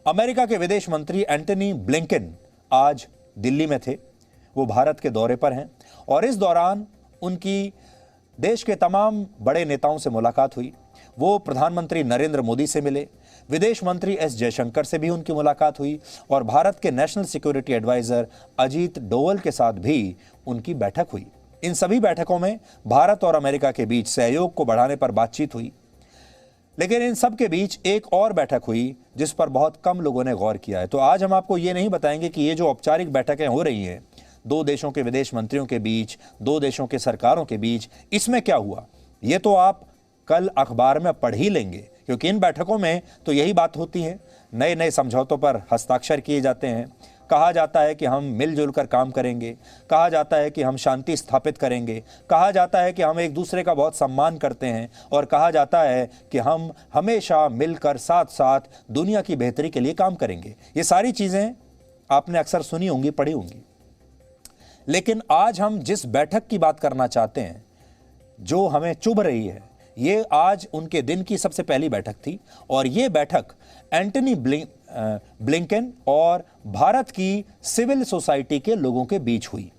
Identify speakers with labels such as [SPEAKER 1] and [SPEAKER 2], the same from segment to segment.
[SPEAKER 1] America के विदेश मंत्री एंटनी ब्लिंकन आज दिल्ली में थे। वो भारत के दौरे पर हैं और इस दौरान उनकी देश के तमाम बड़े नेताओं से मुलाकात हुई। वो प्रधानमंत्री नरेंद्र मोदी से मिले, विदेश मंत्री एस जयशंकर से भी उनकी मुलाकात हुई और भारत के national security adviser Ajit Doval के साथ भी उनकी बैठक हुई। इन सभी बैठकों में भारत और अमेरिका के बीच सहयोग को बढ़ाने पर बातचीत हुई। लेकिन इन सब के बीच एक और बैठक हुई जिस पर बहुत कम लोगों ने गौर किया है। तो आज हम आपको ये नहीं बताएंगे कि ये जो औपचारिक बैठकें हो रही हैं दो देशों के विदेश मंत्रियों के बीच, दो देशों के सरकारों के बीच, इसमें क्या हुआ, ये तो आप कल अखबार में पढ़ ही लेंगे, क्योंकि इन बैठकों में तो यही बात होती है। नए नए समझौतों पर हस्ताक्षर किए जाते हैं। कहा जाता है कि हम मिलजुल कर काम करेंगे, कहा जाता है कि हम शांति स्थापित करेंगे, कहा जाता है कि हम एक दूसरे का बहुत सम्मान करते हैं और कहा जाता है कि हम हमेशा मिलकर साथ साथ दुनिया की बेहतरी के लिए काम करेंगे। ये सारी चीज़ें आपने अक्सर सुनी होंगी, पढ़ी होंगी। लेकिन आज हम जिस बैठक की बात करना चाहते हैं, जो हमें चुभ रही है, ये आज उनके दिन की सबसे पहली बैठक थी और ये बैठक एंटनी ब्लिंकन और भारत की सिविल सोसाइटी के लोगों के बीच हुई।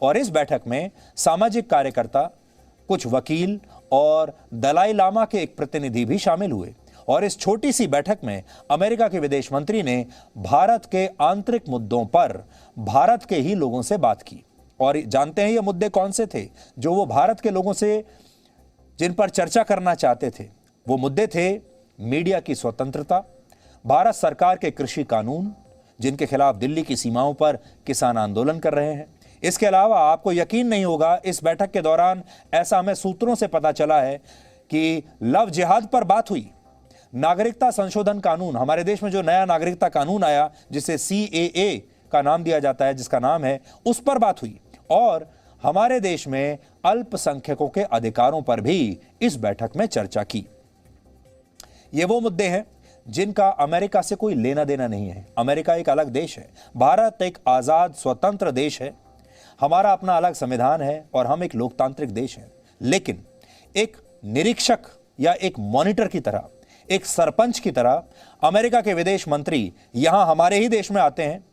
[SPEAKER 1] और इस बैठक में सामाजिक कार्यकर्ता, कुछ वकील और दलाई लामा के एक प्रतिनिधि भी शामिल हुए। और इस छोटी सी बैठक में अमेरिका के विदेश मंत्री ने भारत के आंतरिक मुद्दों पर भारत के ही लोगों से बात की। और जानते हैं ये मुद्दे कौन से थे जो वो भारत के लोगों से जिन पर चर्चा करना चाहते थे? वो मुद्दे थे मीडिया की स्वतंत्रता, भारत सरकार के कृषि कानून जिनके खिलाफ दिल्ली की सीमाओं पर किसान आंदोलन कर रहे हैं। इसके अलावा आपको यकीन नहीं होगा, इस बैठक के दौरान ऐसा हमें सूत्रों से पता चला है कि लव जिहाद पर बात हुई। नागरिकता संशोधन कानून, हमारे देश में जो नया नागरिकता कानून आया जिसे CAA का नाम दिया जाता है, जिसका नाम है, उस पर बात हुई। और हमारे देश में अल्पसंख्यकों के अधिकारों पर भी इस बैठक में चर्चा की। ये वो मुद्दे हैं जिनका अमेरिका से कोई लेना देना नहीं है। अमेरिका एक अलग देश है, भारत एक आजाद स्वतंत्र देश है, हमारा अपना अलग संविधान है और हम एक लोकतांत्रिक देश हैं। लेकिन एक निरीक्षक या एक मॉनिटर की तरह, एक सरपंच की तरह अमेरिका के विदेश मंत्री यहां हमारे ही देश में आते हैं,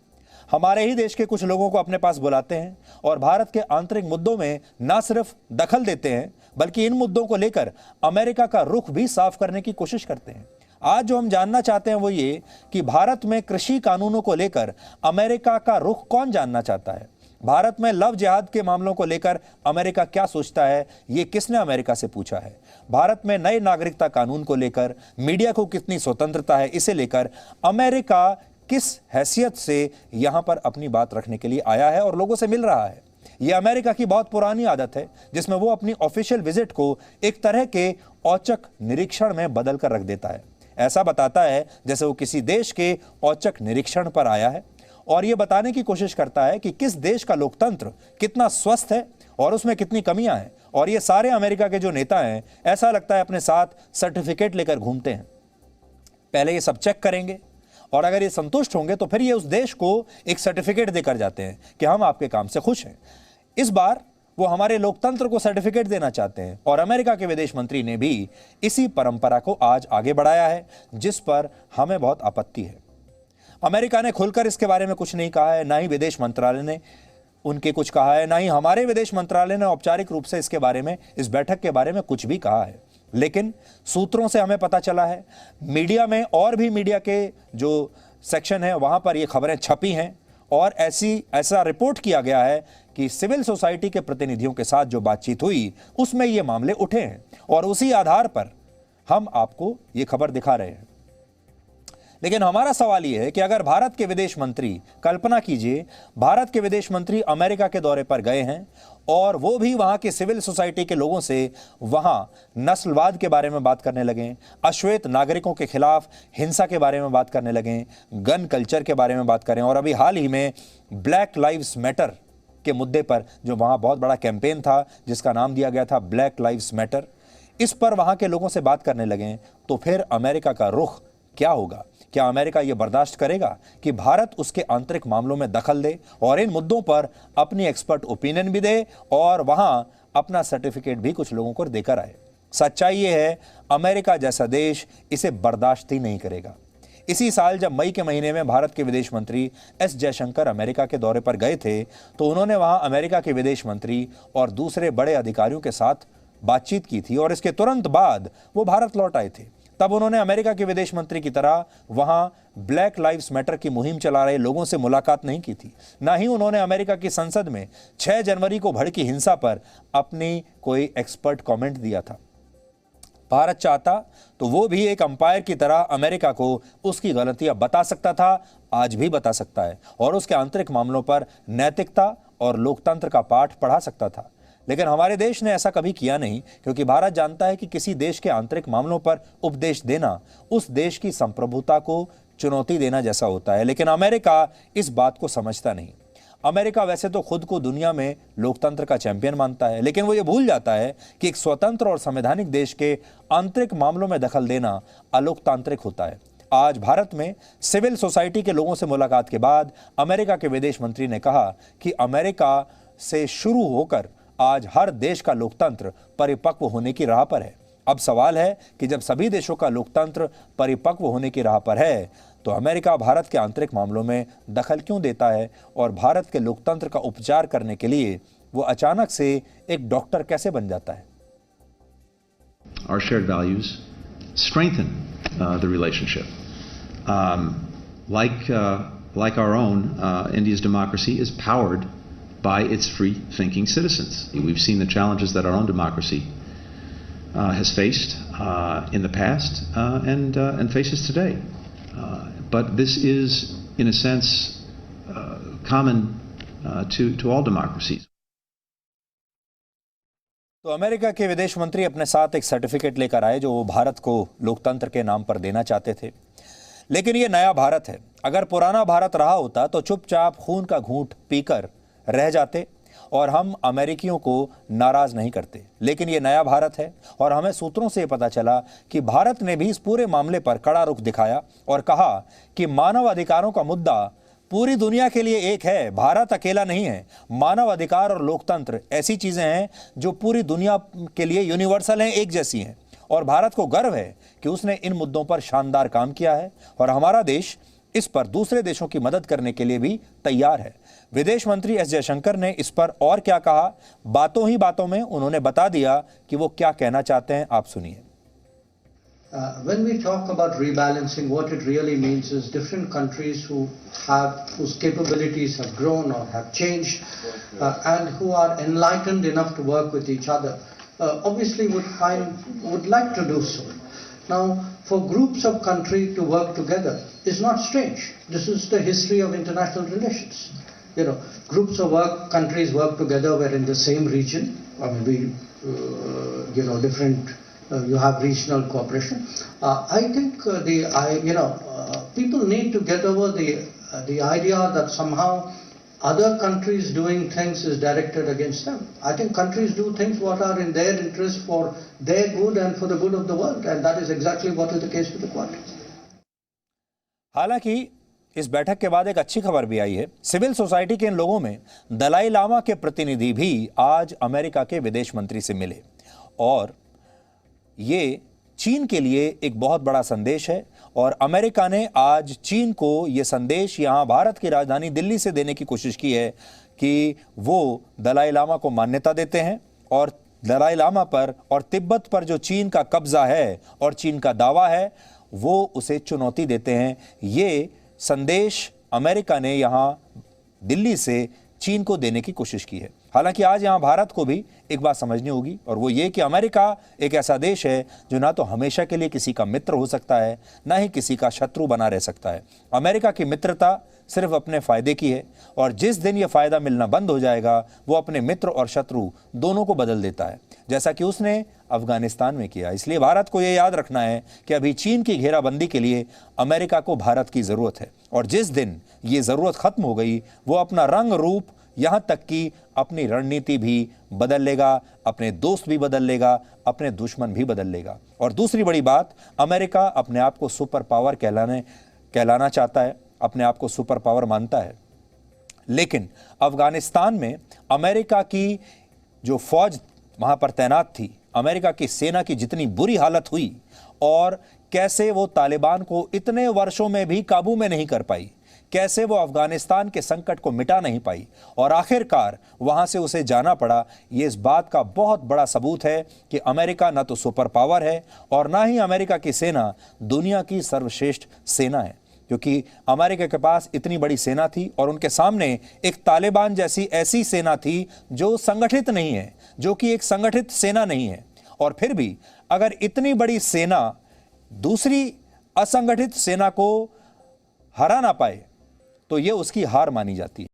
[SPEAKER 1] हमारे ही देश के कुछ लोगों को अपने पास बुलाते हैं और भारत के आंतरिक मुद्दों में ना सिर्फ दखल देते हैं बल्कि इन मुद्दों को लेकर अमेरिका का रुख भी साफ करने की कोशिश करते हैं। आज जो हम जानना चाहते हैं वो ये कि भारत में कृषि कानूनों को लेकर अमेरिका का रुख कौन जानना चाहता है? भारत में लव जिहाद के मामलों को लेकर अमेरिका क्या सोचता है, ये किसने अमेरिका से पूछा है? भारत में नए नागरिकता कानून को लेकर मीडिया को कितनी स्वतंत्रता है, इसे लेकर अमेरिका किस हैसियत से यहां पर अपनी बात रखने के लिए आया है और लोगों से मिल रहा है? यह अमेरिका की बहुत पुरानी आदत है जिसमें वो अपनी ऑफिशियल विजिट को एक तरह के औचक निरीक्षण में बदल कर रख देता है। ऐसा बताता है जैसे वो किसी देश के औचक निरीक्षण पर आया है और यह बताने की कोशिश करता है कि किस देश का लोकतंत्र कितना स्वस्थ है और उसमें कितनी कमियां हैं। और ये सारे अमेरिका के जो नेता हैं, ऐसा लगता है अपने साथ सर्टिफिकेट लेकर घूमते हैं। पहले ये सब चेक करेंगे और अगर ये संतुष्ट होंगे तो फिर ये उस देश को एक सर्टिफिकेट देकर जाते हैं कि हम आपके काम से खुश हैं। इस बार वो हमारे लोकतंत्र को सर्टिफिकेट देना चाहते हैं और अमेरिका के विदेश मंत्री ने भी इसी परंपरा को आज आगे बढ़ाया है, जिस पर हमें बहुत आपत्ति है। अमेरिका ने खुलकर इसके बारे में कुछ नहीं कहा है, ना ही विदेश मंत्रालय ने उनके कुछ कहा है, ना ही हमारे विदेश मंत्रालय ने औपचारिक रूप से इसके बारे में, इस बैठक के बारे में कुछ भी कहा है। लेकिन सूत्रों से हमें पता चला है, मीडिया में और भी मीडिया के जो सेक्शन है वहां पर ये खबरें छपी हैं और ऐसा रिपोर्ट किया गया है कि सिविल सोसाइटी के प्रतिनिधियों के साथ जो बातचीत हुई उसमें ये मामले उठे हैं और उसी आधार पर हम आपको ये खबर दिखा रहे हैं। लेकिन हमारा सवाल यह है कि अगर भारत के विदेश मंत्री, कल्पना कीजिए, भारत के विदेश मंत्री अमेरिका के दौरे पर गए हैं और वो भी वहां के सिविल सोसाइटी के लोगों से वहां नस्लवाद के बारे में बात करने लगे, अश्वेत नागरिकों के खिलाफ हिंसा के बारे में बात करने लगे, गन कल्चर के बारे में बात करें और अभी हाल ही में ब्लैक लाइव्स मैटर के मुद्दे पर जो वहां बहुत बड़ा कैंपेन था जिसका नाम दिया गया था ब्लैक लाइव्स मैटर, इस पर वहां के लोगों से बात करने लगे, तो फिर अमेरिका का रुख क्या होगा? क्या अमेरिका यह बर्दाश्त करेगा कि भारत उसके आंतरिक मामलों में दखल दे और इन मुद्दों पर अपनी एक्सपर्ट ओपिनियन भी दे और वहां अपना सर्टिफिकेट भी कुछ लोगों को देकर आए? सच्चाई यह है, अमेरिका जैसा देश इसे बर्दाश्त ही नहीं करेगा। इसी साल जब मई के महीने में भारत के विदेश मंत्री एस जयशंकर अमेरिका के दौरे पर गए थे तो उन्होंने वहां अमेरिका के विदेश मंत्री और दूसरे बड़े अधिकारियों के साथ बातचीत की थी और इसके तुरंत बाद वो भारत लौट आए थे। तब उन्होंने अमेरिका के विदेश मंत्री की तरह वहां ब्लैक लाइव्स मैटर की मुहिम चला रहे लोगों से मुलाकात नहीं की थी, ना ही उन्होंने अमेरिका की संसद में 6 जनवरी को भड़की हिंसा पर अपनी कोई एक्सपर्ट कमेंट दिया था। भारत चाहता तो वो भी एक अंपायर की तरह अमेरिका को उसकी गलतियां बता सकता था, आज भी बता सकता है, और उसके आंतरिक मामलों पर नैतिकता और लोकतंत्र का पाठ पढ़ा सकता था। लेकिन हमारे देश ने ऐसा कभी किया नहीं, क्योंकि भारत जानता है कि किसी देश के आंतरिक मामलों पर उपदेश देना उस देश की संप्रभुता को चुनौती देना जैसा होता है। लेकिन अमेरिका इस बात को समझता नहीं। अमेरिका वैसे तो खुद को दुनिया में लोकतंत्र का चैंपियन मानता है, लेकिन वो ये भूल जाता है कि एक स्वतंत्र और संवैधानिक देश के आंतरिक मामलों में दखल देना अलोकतांत्रिक होता है। आज भारत में सिविल सोसाइटी के लोगों से मुलाकात के बाद अमेरिका के विदेश मंत्री ने कहा कि अमेरिका से शुरू होकर आज हर देश का लोकतंत्र परिपक्व होने की राह पर है। अब सवाल है कि जब सभी देशों का लोकतंत्र परिपक्व होने की राह पर है तो अमेरिका भारत के आंतरिक मामलों में दखल क्यों देता है, और भारत के लोकतंत्र का उपचार करने के लिए वो अचानक से एक डॉक्टर कैसे बन जाता है।
[SPEAKER 2] Our shared values strengthen the relationship. Like our own, India's democracy is powered by its free-thinking citizens. We've seen the challenges that our own democracy has faced in the past and faces today. But this is, in a sense, common to all democracies.
[SPEAKER 1] तो America के विदेश मंत्री अपने साथ एक certificate लेकर आए जो वो भारत को लोकतंत्र के नाम पर देना चाहते थे। लेकिन ये नया भारत है। अगर पुराना भारत रहा होता तो चुपचाप खून का घूंट पीकर रह जाते और हम अमेरिकियों को नाराज नहीं करते। लेकिन ये नया भारत है और हमें सूत्रों से पता चला कि भारत ने भी इस पूरे मामले पर कड़ा रुख दिखाया और कहा कि मानव अधिकारों का मुद्दा पूरी दुनिया के लिए एक है, भारत अकेला नहीं है। मानव अधिकार और लोकतंत्र ऐसी चीजें हैं जो पूरी दुनिया के लिए यूनिवर्सल हैं, एक जैसी हैं, और भारत को गर्व है कि उसने इन मुद्दों पर शानदार काम किया है और हमारा देश इस पर दूसरे देशों की मदद करने के लिए भी तैयार है। विदेश मंत्री एस जयशंकर ने इस पर और क्या कहा, बातों ही बातों में उन्होंने बता दिया कि वो क्या कहना चाहते हैं, आप सुनिए।
[SPEAKER 3] When we talk about rebalancing, what it really means is different countries whose capabilities have grown or have changed and who are enlightened enough to work with each other obviously would like to do so. Now, for groups of countries to work together is not strange. This is the history of international relations. You know, groups of countries work together. We're in the same region. I mean, different. You have regional cooperation. I think people need to get over the idea that somehow other countries doing things is directed against them. I think countries do things what are in their interest for their good and for the good of the world, and that is exactly what is the case with the Quad.
[SPEAKER 1] हालांकि इस बैठक के बाद एक अच्छी खबर भी आई है। सिविल सोसाइटी के इन लोगों में दलाई लामा के प्रतिनिधि भी आज अमेरिका के विदेश मंत्री से मिले और ये चीन के लिए एक बहुत बड़ा संदेश है और अमेरिका ने आज चीन को ये संदेश यहाँ भारत की राजधानी दिल्ली से देने की कोशिश की है कि वो दलाई लामा को मान्यता देते हैं और दलाई लामा पर और तिब्बत पर जो चीन का कब्जा है और चीन का दावा है वो उसे चुनौती देते हैं। ये संदेश अमेरिका ने यहाँ दिल्ली से चीन को देने की कोशिश की है। हालांकि आज यहां भारत को भी एक बात समझनी होगी और वो ये कि अमेरिका एक ऐसा देश है जो ना तो हमेशा के लिए किसी का मित्र हो सकता है ना ही किसी का शत्रु बना रह सकता है। अमेरिका की मित्रता सिर्फ अपने फायदे की है और जिस दिन ये फायदा मिलना बंद हो जाएगा वो अपने मित्र और शत्रु दोनों को बदल देता है, जैसा कि उसने अफगानिस्तान में किया। इसलिए भारत को ये याद रखना है कि अभी चीन की घेराबंदी के लिए अमेरिका को भारत की जरूरत है और जिस दिन ये जरूरत खत्म हो गई वो अपना रंग रूप यहां तक कि अपनी रणनीति भी बदल लेगा, अपने दोस्त भी बदल लेगा, अपने दुश्मन भी बदल लेगा। और दूसरी बड़ी बात, अमेरिका अपने आप को सुपर पावर कहलाना चाहता है, अपने आप को सुपर पावर मानता है। लेकिन अफगानिस्तान में अमेरिका की जो फौज वहां पर तैनात थी, अमेरिका की सेना की जितनी बुरी हालत हुई और कैसे वो तालिबान को इतने वर्षों में भी काबू में नहीं कर पाई, कैसे वो अफगानिस्तान के संकट को मिटा नहीं पाई और आखिरकार वहां से उसे जाना पड़ा। ये इस बात का बहुत बड़ा सबूत है कि अमेरिका न तो सुपर पावर है और ना ही अमेरिका की सेना दुनिया की सर्वश्रेष्ठ सेना है, क्योंकि अमेरिका के पास इतनी बड़ी सेना थी और उनके सामने एक तालिबान जैसी ऐसी सेना थी जो संगठित नहीं है, जो कि एक संगठित सेना नहीं है। और फिर भी अगर इतनी बड़ी सेना दूसरी असंगठित सेना को हरा ना पाए तो यह उसकी हार मानी जाती है।